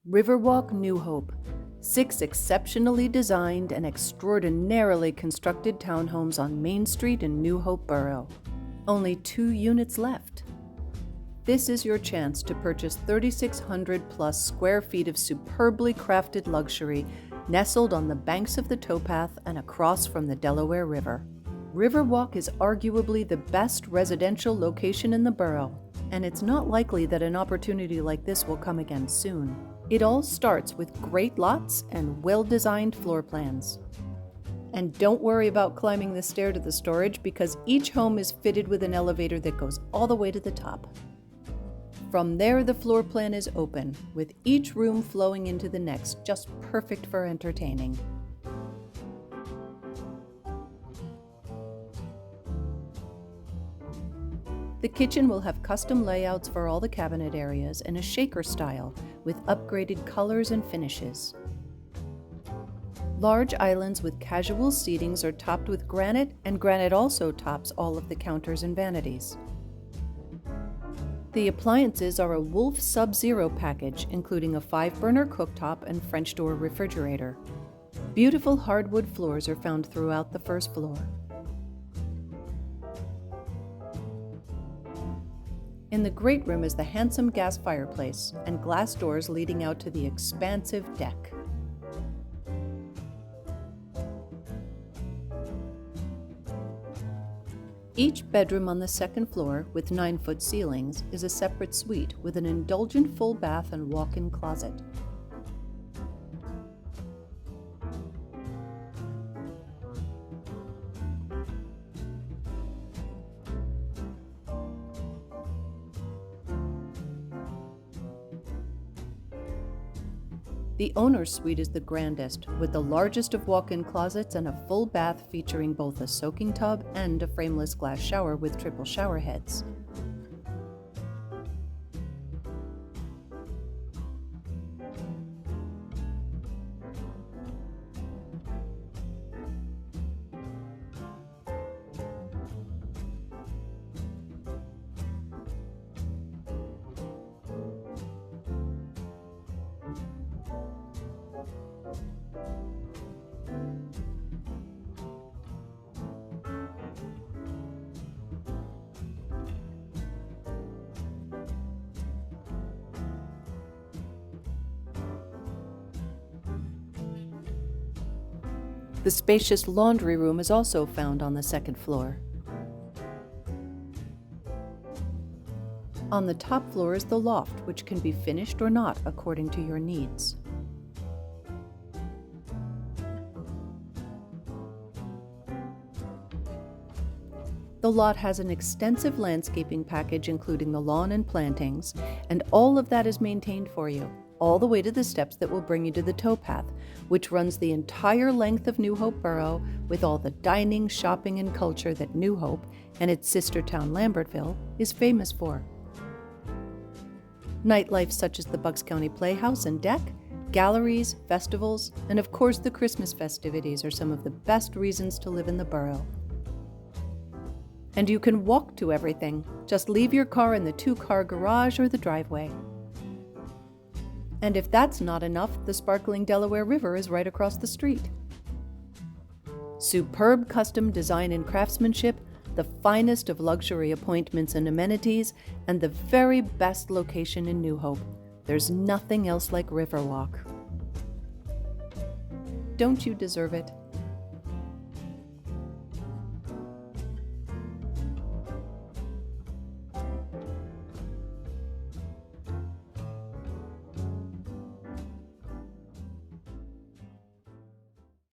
RiverWalk New Hope, 6 exceptionally designed and extraordinarily constructed townhomes on Main Street in New Hope Borough. Only 2 units left. This is your chance to purchase 3,600 plus square feet of superbly crafted luxury nestled on the banks of the Towpath and across from the Delaware River. RiverWalk is arguably the best residential location in the borough, and it's not likely that an opportunity like this will come again soon. It all starts with great lots and well-designed floor plans. And don't worry about climbing the stair to the storage, because each home is fitted with an elevator that goes all the way to the top. From there, the floor plan is open, with each room flowing into the next, just perfect for entertaining. The kitchen will have custom layouts for all the cabinet areas in a shaker style with upgraded colors and finishes. Large islands with casual seatings are topped with granite, and granite also tops all of the counters and vanities. The appliances are a Wolfe Sub-Zero package, including a 5-burner cooktop and French door refrigerator. Beautiful hardwood floors are found throughout the first floor. In the great room is the handsome gas fireplace and glass doors leading out to the expansive deck. Each bedroom on the second floor, with 9-foot ceilings, is a separate suite with an indulgent full bath and walk-in closet. The owner's suite is the grandest, with the largest of walk-in closets and a full bath featuring both a soaking tub and a frameless glass shower with triple shower heads. The spacious laundry room is also found on the second floor. On the top floor is the loft, which can be finished or not according to your needs. The lot has an extensive landscaping package, including the lawn and plantings, and all of that is maintained for you, all the way to the steps that will bring you to the Towpath, which runs the entire length of New Hope Borough with all the dining, shopping, and culture that New Hope and its sister town Lambertville is famous for. Nightlife such as the Bucks County Playhouse and Deck, galleries, festivals, and of course the Christmas festivities are some of the best reasons to live in the borough. And you can walk to everything. Just leave your car in the 2-car garage or the driveway. And if that's not enough, the sparkling Delaware River is right across the street. Superb custom design and craftsmanship, the finest of luxury appointments and amenities, and the very best location in New Hope. There's nothing else like RiverWalk. Don't you deserve it?